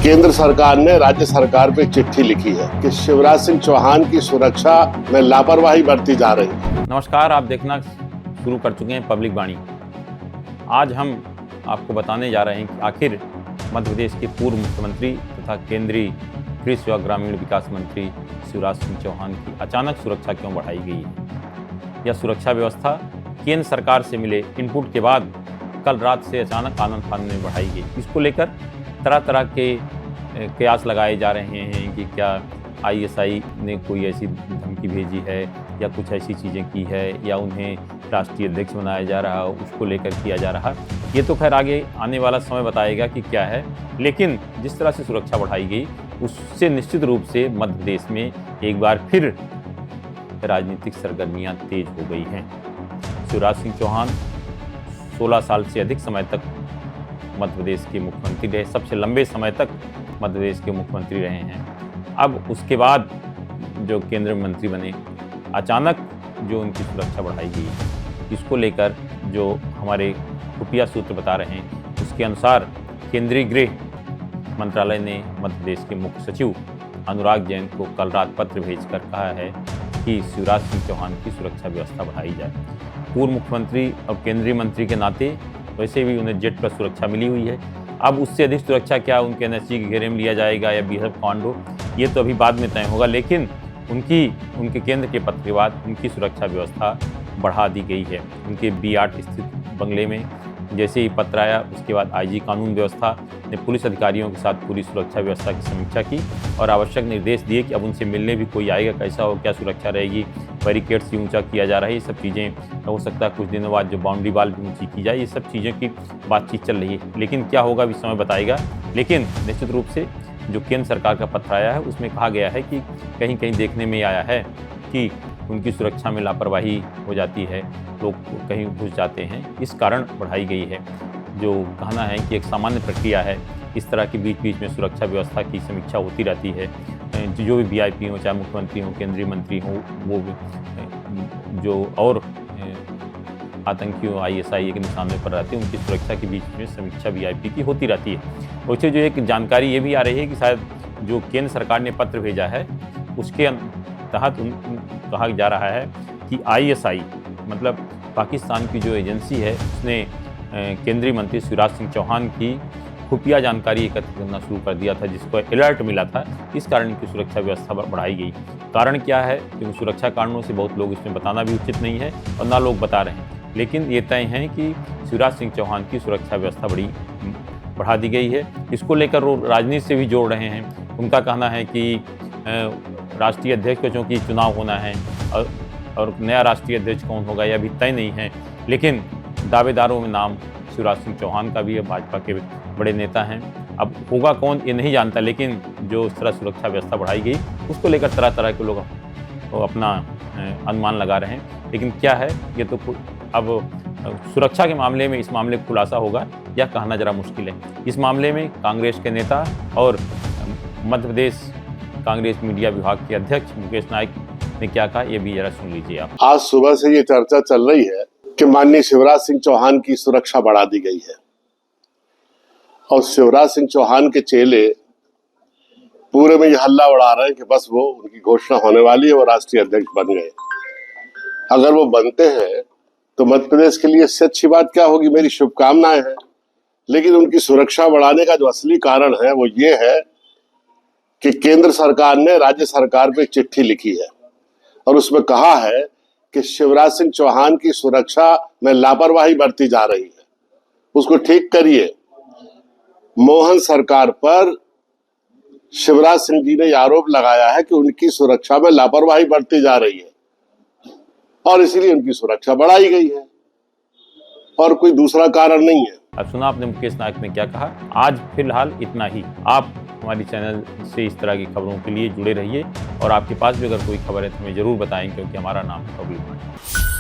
केंद्र सरकार ने राज्य सरकार पे चिट्ठी लिखी है कि शिवराज सिंह चौहान की सुरक्षा में लापरवाही बरती जा रही है। नमस्कार, आप देखना शुरू कर चुके हैं पब्लिक वाणी। आज हम आपको बताने जा रहे हैं कि आखिर मध्य प्रदेश के पूर्व मुख्यमंत्री तथा केंद्रीय कृषि व ग्रामीण विकास मंत्री शिवराज सिंह चौहान की अचानक सुरक्षा क्यों बढ़ाई गई है। यह सुरक्षा व्यवस्था केंद्र सरकार से मिले इनपुट के बाद कल रात से अचानक आनन-फानन में बढ़ाई गई। इसको लेकर तरह तरह के कयास लगाए जा रहे हैं कि क्या आईएसआई ने कोई ऐसी धमकी भेजी है या कुछ ऐसी चीज़ें की है या उन्हें राष्ट्रीय अध्यक्ष बनाया जा रहा है, उसको लेकर किया जा रहा। ये तो खैर आगे आने वाला समय बताएगा कि क्या है, लेकिन जिस तरह से सुरक्षा बढ़ाई गई उससे निश्चित रूप से मध्य प्रदेश में एक बार फिर राजनीतिक सरगर्मियाँ तेज हो गई हैं। शिवराज सिंह चौहान 16 साल से अधिक समय तक मध्य प्रदेश के मुख्यमंत्री रहे, सबसे लंबे समय तक मध्य प्रदेश के मुख्यमंत्री रहे हैं। अब उसके बाद जो केंद्रीय मंत्री बने, अचानक जो उनकी सुरक्षा बढ़ाई गई, इसको लेकर जो हमारे खुफिया सूत्र बता रहे हैं, उसके अनुसार केंद्रीय गृह मंत्रालय ने मध्य प्रदेश के मुख्य सचिव अनुराग जैन को कल रात पत्र भेजकर कहा है कि शिवराज सिंह चौहान की सुरक्षा व्यवस्था बढ़ाई जाए। पूर्व मुख्यमंत्री और केंद्रीय मंत्री के नाते वैसे भी उन्हें जेट पर सुरक्षा मिली हुई है। अब उससे अधिक सुरक्षा क्या उनके एनएसजी के घेरे में लिया जाएगा या बीएसएफ कमांडो, ये तो अभी बाद में तय होगा, लेकिन उनके केंद्र के पत्र के बाद उनकी सुरक्षा व्यवस्था बढ़ा दी गई है। उनके B8 स्थित बंगले में जैसे ही पत्र आया, उसके बाद आईजी कानून व्यवस्था ने पुलिस अधिकारियों के साथ पूरी सुरक्षा व्यवस्था की समीक्षा की और आवश्यक निर्देश दिए कि अब उनसे मिलने भी कोई आएगा, कैसा हो, क्या सुरक्षा रहेगी, बैरिकेड से ऊंचा किया जा रहा है, ये सब चीज़ें हो सकता है कुछ दिनों बाद जो बाउंड्री वाल भी ऊंची की जाए, ये सब चीज़ों की बातचीत चल रही है। लेकिन क्या होगा अभी समय बताएगा। लेकिन निश्चित रूप से जो केंद्र सरकार का पत्र आया है उसमें कहा गया है कि कहीं कहीं देखने में आया है कि उनकी सुरक्षा में लापरवाही हो जाती है, लोग कहीं घुस जाते हैं, इस कारण बढ़ाई गई है। जो कहना है कि एक सामान्य प्रक्रिया है, इस तरह के बीच बीच में सुरक्षा व्यवस्था की समीक्षा होती रहती है। जो भी VIP हों, चाहे मुख्यमंत्री हों, केंद्रीय मंत्री हों, वो जो और आतंकियों ISI के निशाने पर रहते हैं, उनकी सुरक्षा के बीच में समीक्षा VIP की होती रहती है। वैसे जो एक जानकारी ये भी आ रही है कि शायद जो केंद्र सरकार ने पत्र भेजा है उसके तहत कहा जा रहा है कि ISI मतलब पाकिस्तान की जो एजेंसी है, उसने केंद्रीय मंत्री शिवराज सिंह चौहान की खुफिया जानकारी एकत्र करना शुरू कर दिया था, जिसको अलर्ट मिला था। इस कारण की सुरक्षा व्यवस्था बढ़ाई गई। कारण क्या है, क्योंकि सुरक्षा कारणों से बहुत लोग इसमें बताना भी उचित नहीं है और ना लोग बता रहे हैं, लेकिन ये तय है कि शिवराज सिंह चौहान की सुरक्षा व्यवस्था बढ़ा दी गई है। इसको लेकर वो राजनीति से भी जोड़ रहे हैं। उनका कहना है कि राष्ट्रीय अध्यक्ष को चूँकि चुनाव होना है और नया राष्ट्रीय अध्यक्ष कौन होगा यह अभी तय नहीं है, लेकिन दावेदारों में नाम शिवराज सिंह चौहान का भी है, भाजपा के बड़े नेता हैं। अब होगा कौन ये नहीं जानता, लेकिन जो इस तरह सुरक्षा व्यवस्था बढ़ाई गई उसको लेकर तरह तरह के लोग अपना अनुमान लगा रहे हैं। लेकिन क्या है ये तो अब सुरक्षा के मामले में इस मामले का खुलासा होगा यह कहना जरा मुश्किल है। इस मामले में कांग्रेस के नेता और मध्य प्रदेश कांग्रेस मीडिया विभाग के अध्यक्ष मुकेश नायक ने क्या कहा, ये भी जरा सुन लीजिए आप। आज सुबह से ये चर्चा चल रही है कि माननीय शिवराज सिंह चौहान की सुरक्षा बढ़ा दी गई है और शिवराज सिंह चौहान के चेले पूरे में ये हल्ला उड़ा रहे हैं कि बस वो उनकी घोषणा होने वाली है, वो राष्ट्रीय अध्यक्ष बन गए। अगर वो बनते हैं तो मध्य प्रदेश के लिए इससे अच्छी बात क्या होगी, मेरी शुभकामनाएं हैं। लेकिन उनकी सुरक्षा बढ़ाने का जो असली कारण है वो ये है कि केंद्र सरकार ने राज्य सरकार पे चिट्ठी लिखी है और उसमें कहा है कि शिवराज सिंह चौहान की सुरक्षा में लापरवाही बरती जा रही है, उसको ठीक करिए। मोहन सरकार पर शिवराज सिंह जी ने आरोप लगाया है कि उनकी सुरक्षा में लापरवाही बरती जा रही है और इसीलिए उनकी सुरक्षा बढ़ाई गई है और कोई दूसरा कारण नहीं है। अब सुना आपने मुकेश नायक ने क्या कहा। आज फिलहाल इतना ही। आप हमारी चैनल से इस तरह की खबरों के लिए जुड़े रहिए और आपके पास भी अगर कोई खबर है तो हमें जरूर बताएं, क्योंकि हमारा नाम है पब्लिक वाणी।